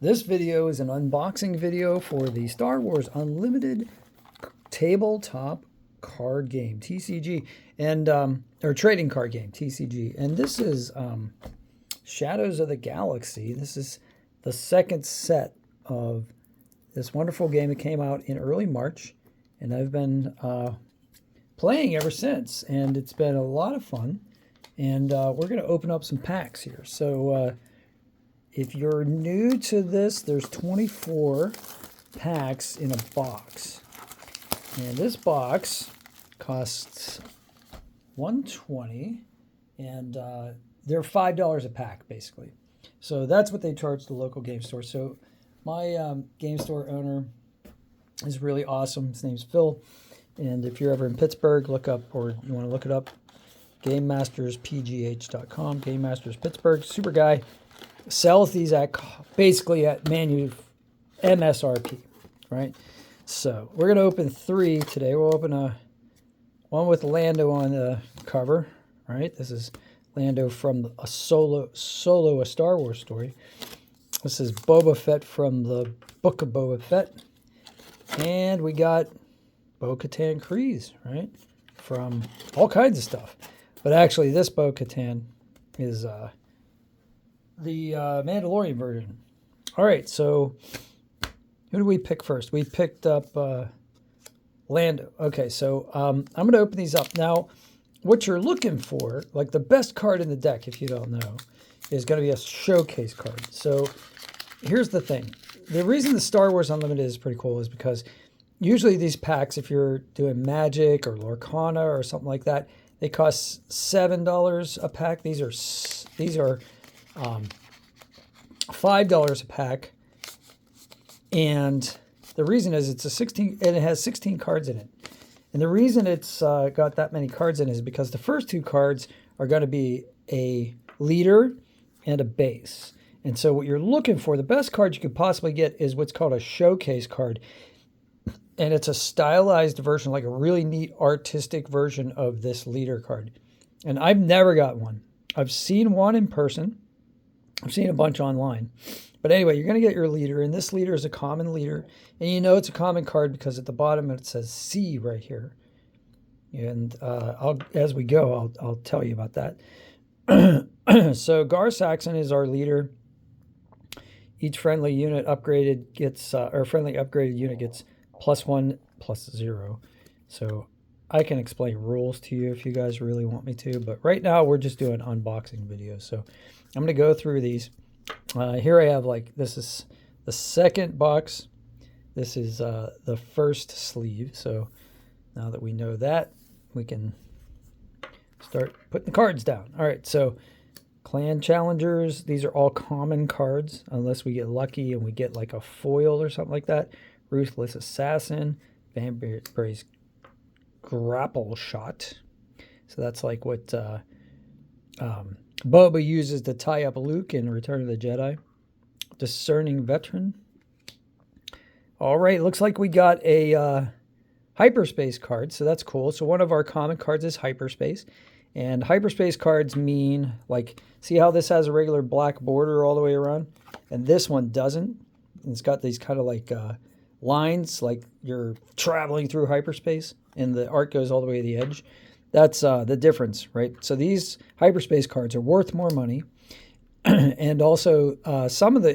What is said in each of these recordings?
This video is an unboxing video for the Star Wars Unlimited tabletop card game, TCG, and or trading card game, TCG. And this is Shadows of the Galaxy. This is the second set of this wonderful game. It came out in early March, and I've been playing ever since, and it's been a lot of fun. And we're going to open up some packs here. So if you're new to this, there's 24 packs in a box. And this box costs $120, and they're $5 a pack, basically. So that's what they charge the local game store. So my game store owner is really awesome. His name's Phil. And if you're ever in Pittsburgh, look up, or you want to look it up, GameMastersPGH.com, Game Masters Pittsburgh. Super guy. Sells these at basically at MSRP, right? So we're going to open 3 today. We'll open one with Lando on the cover, right? This is Lando from a solo A Star Wars story. This is Boba Fett from the Book of Boba Fett. And we got Bo-Katan Kryze, right? From all kinds of stuff. But actually this Bo-Katan is the Mandalorian version. All right, so who do we pick first? We picked up Lando. Okay, so I'm going to open these up. Now, what you're looking for, like the best card in the deck, if you don't know, is going to be a showcase card. So here's the thing. The reason the Star Wars Unlimited is pretty cool is because usually these packs, if you're doing Magic or Lorcana or something like that, they cost $7 a pack. These are $5 a pack, and the reason is it's a 16, and it has 16 cards in it. And the reason it's got that many cards in it is because the first 2 cards are going to be a leader and a base. And so what you're looking for, the best card you could possibly get, is what's called a showcase card. And it's a stylized version, like a really neat artistic version of this leader card. And I've never got one. I've seen one in person. I've seen a bunch online. But anyway, you're going to get your leader, and this leader is a common leader. And you know it's a common card because at the bottom it says C right here. And as we go, I'll tell you about that. So Gar Saxon is our leader. Each friendly unit upgraded gets, or friendly upgraded unit gets +1/+0. So I can explain rules to you if you guys really want me to, but right now we're just doing unboxing videos. So I'm going to go through these. Here I have, like, this is the second box. This is the first sleeve. So now that we know that, we can start putting the cards down. All right, so Clan Challengers, these are all common cards unless we get lucky and we get like a foil or something like that. Ruthless Assassin, Vanberry's Grapple Shot. So that's like what Boba uses to tie up Luke in Return of the Jedi. Discerning Veteran. All right, looks like we got a hyperspace card, so that's cool. So one of our common cards is hyperspace. And hyperspace cards mean, like, see how this has a regular black border all the way around? And this one doesn't. It's got these kind of like lines, like you're traveling through hyperspace, and the art goes all the way to the edge. That's the difference, right? So these hyperspace cards are worth more money. And also,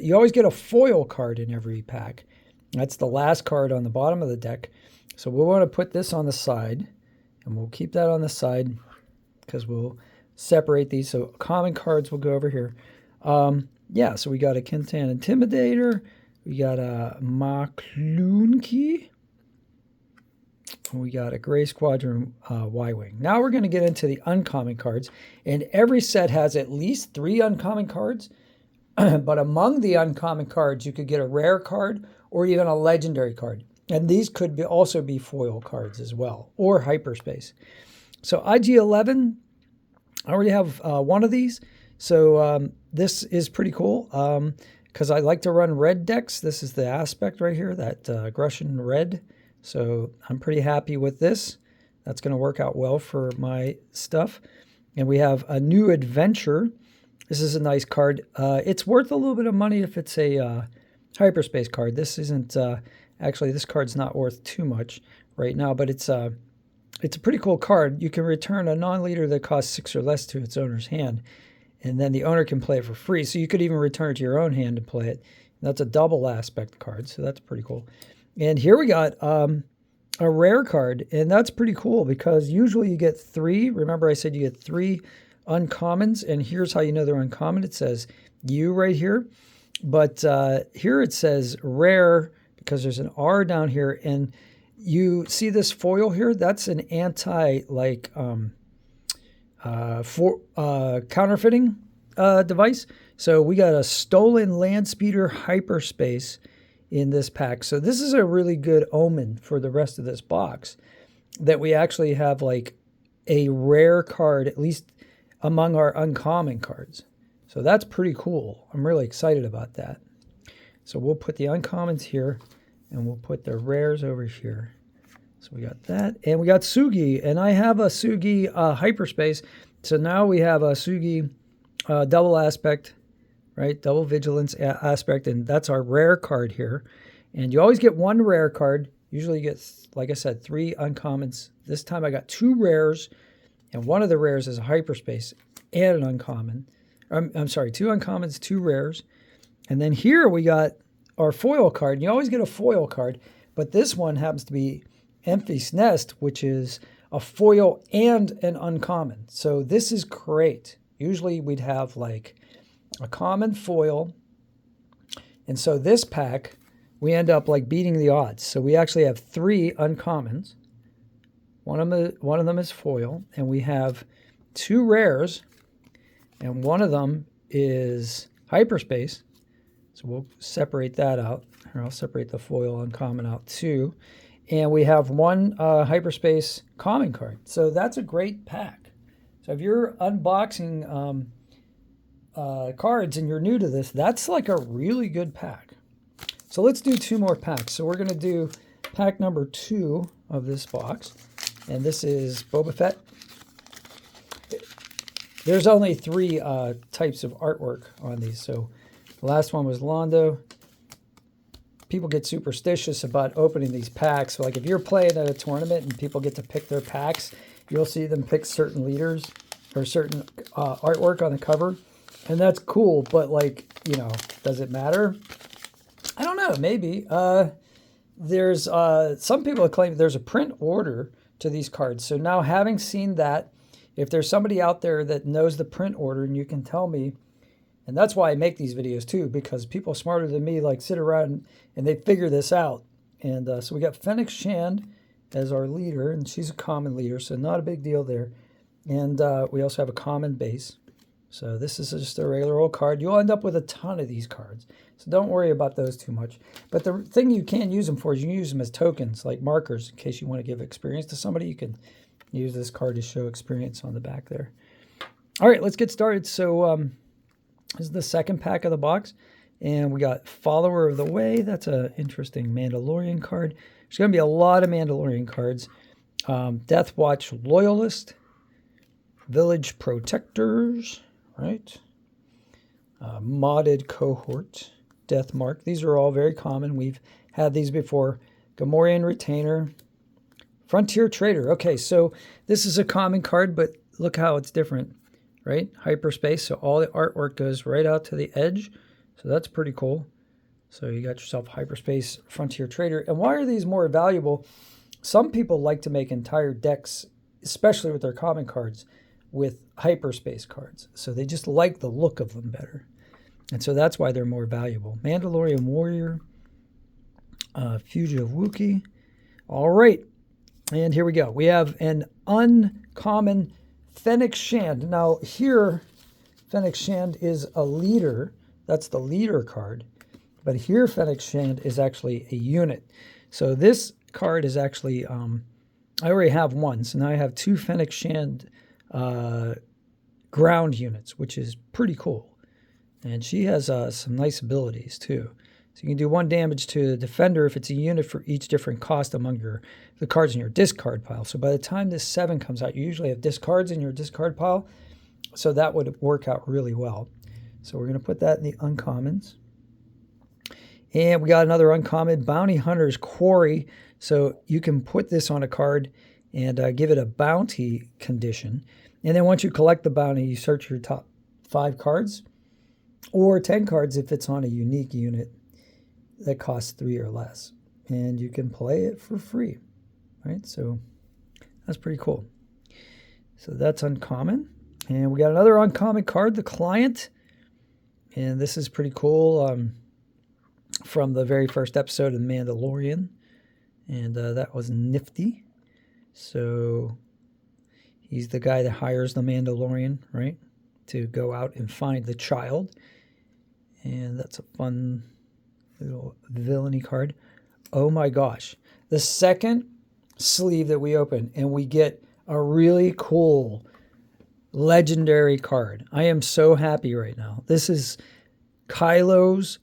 you always get a foil card in every pack. That's the last card on the bottom of the deck. So we'll want to put this on the side, and we'll keep that on the side because we'll separate these. So common cards will go over here. Yeah, so we got a Kintan Intimidator. We got a Maklunki. We got a Gray Squadron Y-Wing. Now we're going to get into the uncommon cards. And every set has at least 3 uncommon cards. But among the uncommon cards, you could get a rare card or even a legendary card. And these could also be foil cards as well, or hyperspace. So IG-11, I already have one of these. So this is pretty cool because I like to run red decks. This is the aspect right here, that aggression red. So I'm pretty happy with this. That's going to work out well for my stuff. And we have a new adventure. This is a nice card. It's worth a little bit of money if it's a hyperspace card. This isn't actually, this card's not worth too much right now, but it's a pretty cool card. You can return a non-leader that costs 6 or less to its owner's hand, and then the owner can play it for free. So you could even return it to your own hand and play it. That's a double aspect card, so that's pretty cool. And here we got a rare card, and that's pretty cool because usually you get 3. Remember I said you get 3 uncommons, and here's how you know they're uncommon. It says U right here, but here it says rare because there's an R down here, and you see this foil here? That's an counterfeiting device. So we got a stolen land speeder hyperspace in this pack. So this is a really good omen for the rest of this box, that we actually have like a rare card, at least among our uncommon cards. So that's pretty cool. I'm really excited about that. So we'll put the uncommons here, and we'll put the rares over here. So we got that, and we got Sugi, and I have a Sugi hyperspace. So now we have a Sugi double aspect, right? Double vigilance aspect, and that's our rare card here. And you always get 1 rare card. Usually you get, like I said, 3 uncommons. This time I got 2 rares, and one of the rares is a hyperspace and an uncommon. I'm sorry, 2 uncommons, 2 rares. And then here we got our foil card. You always get a foil card, but this one happens to be Emphy's Nest, which is a foil and an uncommon. So this is great. Usually we'd have like a common foil. And so this pack, we end up like beating the odds. So we actually have 3 uncommons. One of them is foil, and we have 2 rares, and one of them is hyperspace. So we'll separate that out. Or I'll separate the foil uncommon out too. And we have 1 hyperspace common card. So that's a great pack. So if you're unboxing cards and you're new to this, that's like a really good pack. So let's do 2 more packs. So we're going to do pack number 2 of this box. And this is Boba Fett. There's only 3 types of artwork on these. So the last one was Londo. People get superstitious about opening these packs. So like if you're playing at a tournament and people get to pick their packs, you'll see them pick certain leaders or certain artwork on the cover. And that's cool, but like, you know, does it matter? I don't know, maybe. There's some people claim there's a print order to these cards. So now having seen that, if there's somebody out there that knows the print order and you can tell me, and that's why I make these videos too, because people smarter than me like sit around and they figure this out. And so we got Fennec Shand as our leader, and she's a common leader, so not a big deal there. And we also have a common base. So this is just a regular old card. You'll end up with a ton of these cards, so don't worry about those too much. But the thing you can use them for is you can use them as tokens, like markers, in case you want to give experience to somebody. You can use this card to show experience on the back there. All right, let's get started. So this is the second pack of the box, and we got Follower of the Way. That's an interesting Mandalorian card. There's going to be a lot of Mandalorian cards. Death Watch Loyalist, Village Protectors, right? Modded Cohort, Death Mark. These are all very common. We've had these before. Gamorrean Retainer, Frontier Trader. Okay, so this is a common card, but look how it's different, right? Hyperspace, so all the artwork goes right out to the edge. So that's pretty cool. So you got yourself Hyperspace Frontier Trader. And why are these more valuable? Some people like to make entire decks, especially with their common cards, with hyperspace cards. So they just like the look of them better. And so that's why they're more valuable. Mandalorian Warrior, Fugitive Wookiee. All right. And here we go. We have an uncommon Fennec Shand. Now here, Fennec Shand is a leader. That's the leader card. But here, Fennec Shand is actually a unit. So this card is actually, I already have one. So now I have 2 Fennec Shand ground units, which is pretty cool. And she has some nice abilities too. So you can do 1 damage to the defender if it's a unit for each different cost among the cards in your discard pile. So by the time this 7 comes out, you usually have discards in your discard pile. So that would work out really well. So we're going to put that in the uncommons. And we got another uncommon, Bounty Hunter's Quarry. So you can put this on a card and give it a bounty condition. And then once you collect the bounty, you search your top 5 cards or 10 cards if it's on a unique unit that costs 3 or less. And you can play it for free, right? So that's pretty cool. So that's uncommon. And we got another uncommon card, the Client. And this is pretty cool from the very first episode of The Mandalorian. And that was nifty. So he's the guy that hires the Mandalorian, right, to go out and find the child. And that's a fun little villainy card. Oh my gosh. The second sleeve that we open, and we get a really cool legendary card. I am so happy right now. This is Kylo's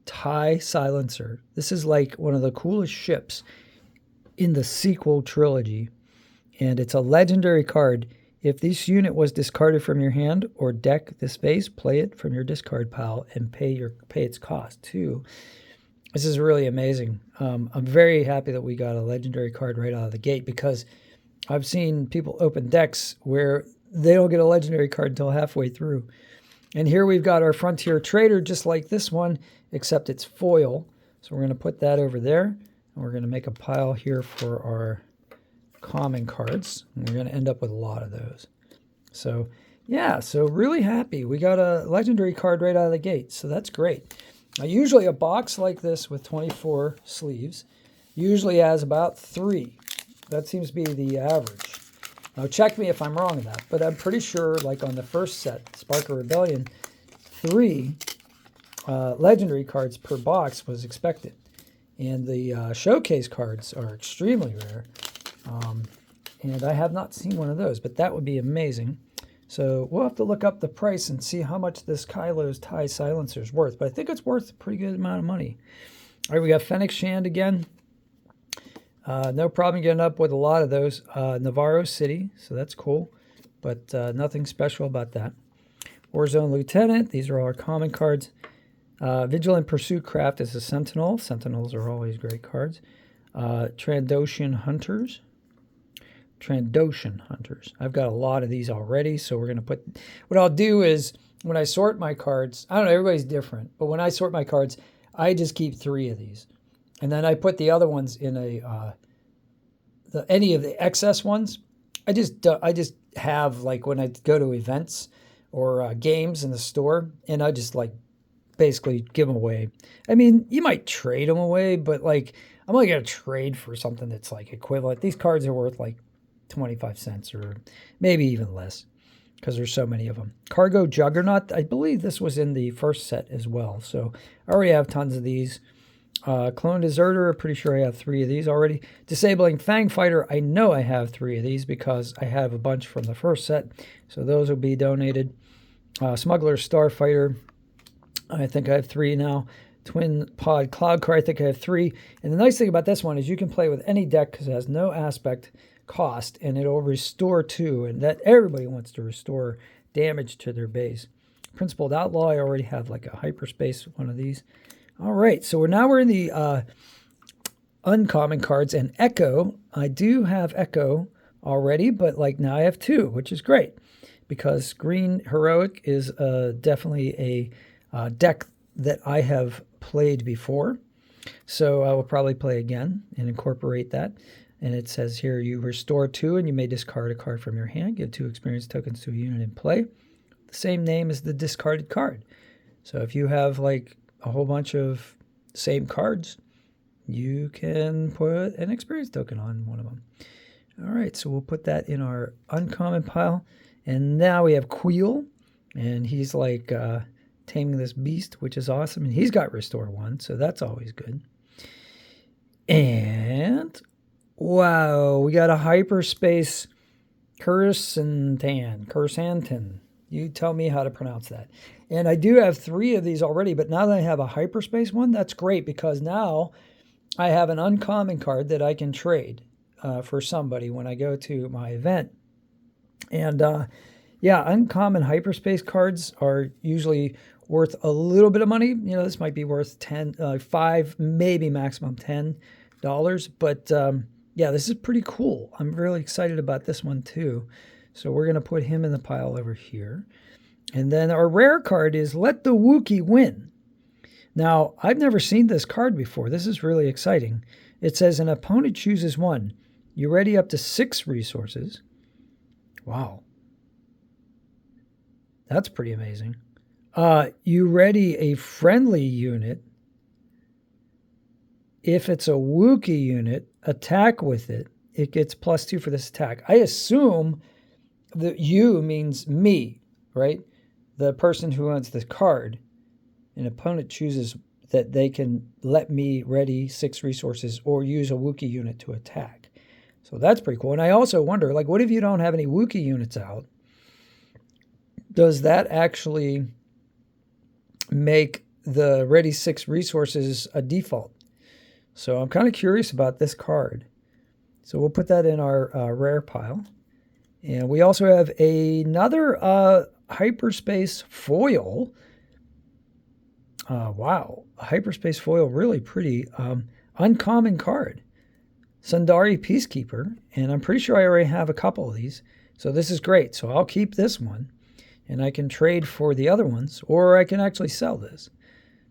TIE Silencer. This is like one of the coolest ships in the sequel trilogy, and it's a legendary card. If this unit was discarded from your hand or deck this base, play it from your discard pile and pay its cost too. This is really amazing. I'm very happy that we got a legendary card right out of the gate, because I've seen people open decks where they don't get a legendary card until halfway through. And here we've got our Frontier Trader, just like this one, except it's foil. So we're going to put that over there, and we're going to make a pile here for our common cards. And we're going to end up with a lot of those. So yeah, so really happy. We got a legendary card right out of the gate, so that's great. Now, usually a box like this with 24 sleeves usually has about 3. That seems to be the average. Now check me if I'm wrong in that, but I'm pretty sure, like on the first set, Spark of Rebellion, 3 legendary cards per box was expected. And the showcase cards are extremely rare. And I have not seen one of those, but that would be amazing. So we'll have to look up the price and see how much this Kylo's TIE Silencer is worth. But I think it's worth a pretty good amount of money. All right, we got Fennec Shand again. No problem getting up with a lot of those. Navarro City, so that's cool. But nothing special about that. Warzone Lieutenant, these are all our common cards. Vigilant Pursuit Craft is a Sentinel. Sentinels are always great cards. Trandoshan Hunters. Trandoshan Hunters. I've got a lot of these already, so we're going to put... What I'll do is, when I sort my cards, I don't know, everybody's different, but when I sort my cards, I just keep 3 of these. And then I put the other ones in any of the excess ones. I just have, like, when I go to events or games in the store, and I just, like, basically give them away. I mean, you might trade them away, but, like, I'm only going to trade for something that's, like, equivalent. These cards are worth, like, 25 cents or maybe even less, because there's so many of them. Cargo Juggernaut, I believe this was in the first set as well, so I already have tons of these. Clone Deserter, I'm pretty sure I have 3 of these already. Disabling Fang Fighter, I know I have 3 of these because I have a bunch from the first set, so those will be donated. Smuggler Starfighter, I think I have 3 now. Twin Pod Cloud Car, I think I have 3. And the nice thing about this one is you can play with any deck because it has no aspect cost, and it'll restore 2, and that everybody wants to restore damage to their base. Principled Outlaw, I already have like a hyperspace one of these. All right, so now we're in the uncommon cards, and Echo. I do have Echo already, but like now I have 2, which is great, because Green Heroic is definitely a deck that I have played before, so I will probably play again and incorporate that. And it says here, you restore 2, and you may discard a card from your hand. Give 2 experience tokens to a unit in play. The same name as the discarded card. So if you have like a whole bunch of same cards, you can put an experience token on one of them. All right, so we'll put that in our uncommon pile. And now we have Queel, and he's like taming this beast, which is awesome. And he's got restore 1, so that's always good. And... wow, we got a hyperspace Cursanton. You tell me how to pronounce that. And I do have 3 of these already, but now that I have a hyperspace one, that's great, because now I have an uncommon card that I can trade for somebody when I go to my event. And yeah, uncommon hyperspace cards are usually worth a little bit of money. You know, this might be worth 5, maybe maximum $10. But yeah, this is pretty cool. I'm really excited about this one too. So we're going to put him in the pile over here. And then our rare card is Let the Wookiee Win. Now, I've never seen this card before. This is really exciting. It says an opponent chooses one. You ready up to 6 resources. Wow. That's pretty amazing. You ready a friendly unit. If it's a Wookiee unit, attack with it. It gets +2 for this attack. I assume that you means me, right? The person who owns the card. An opponent chooses that they can let me ready 6 resources or use a Wookiee unit to attack. So that's pretty cool. And I also wonder, like, what if you don't have any Wookiee units out? Does that actually make the ready 6 resources a default? So I'm kind of curious about this card. So we'll put that in our rare pile. And we also have another hyperspace foil. Wow, a hyperspace foil, really pretty. Uncommon card. Sundari Peacekeeper. And I'm pretty sure I already have a couple of these. So this is great. So I'll keep this one. And I can trade for the other ones. Or I can actually sell this.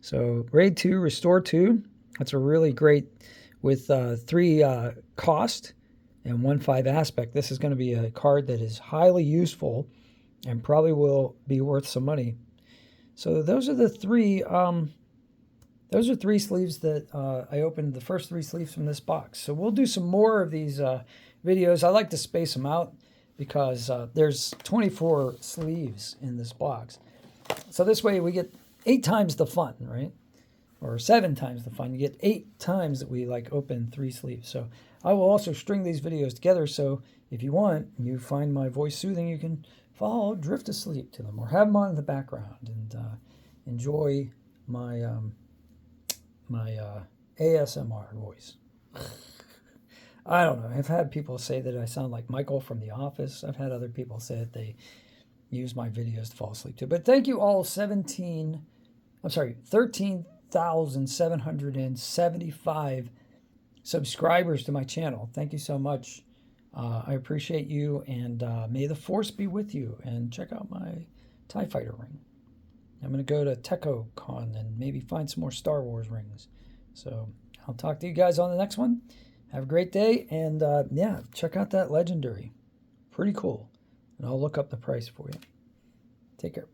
So Raid 2, Restore 2. That's a really great, with 3 cost and 1/5 aspect. This is going to be a card that is highly useful and probably will be worth some money. So those are the 3. Those are 3 sleeves that I opened, the first 3 sleeves from this box. So we'll do some more of these videos. I like to space them out because there's 24 sleeves in this box. So this way we get 8 times the fun, right? Or 7 times the fun. You get 8 times that we like open 3 sleeves. So I will also string these videos together. So if you want, you find my voice soothing, you can fall, drift asleep to them, or have them on in the background and enjoy my my ASMR voice. I don't know. I've had people say that I sound like Michael from The Office. I've had other people say that they use my videos to fall asleep to. But thank you all 13,775 subscribers to my channel. Thank you so much. I appreciate you, and may the Force be with you. And check out my TIE Fighter ring. I'm going to go to TechoCon and maybe find some more Star Wars rings. So I'll talk to you guys on the next one. Have a great day, and yeah, check out that Legendary. Pretty cool. And I'll look up the price for you. Take care.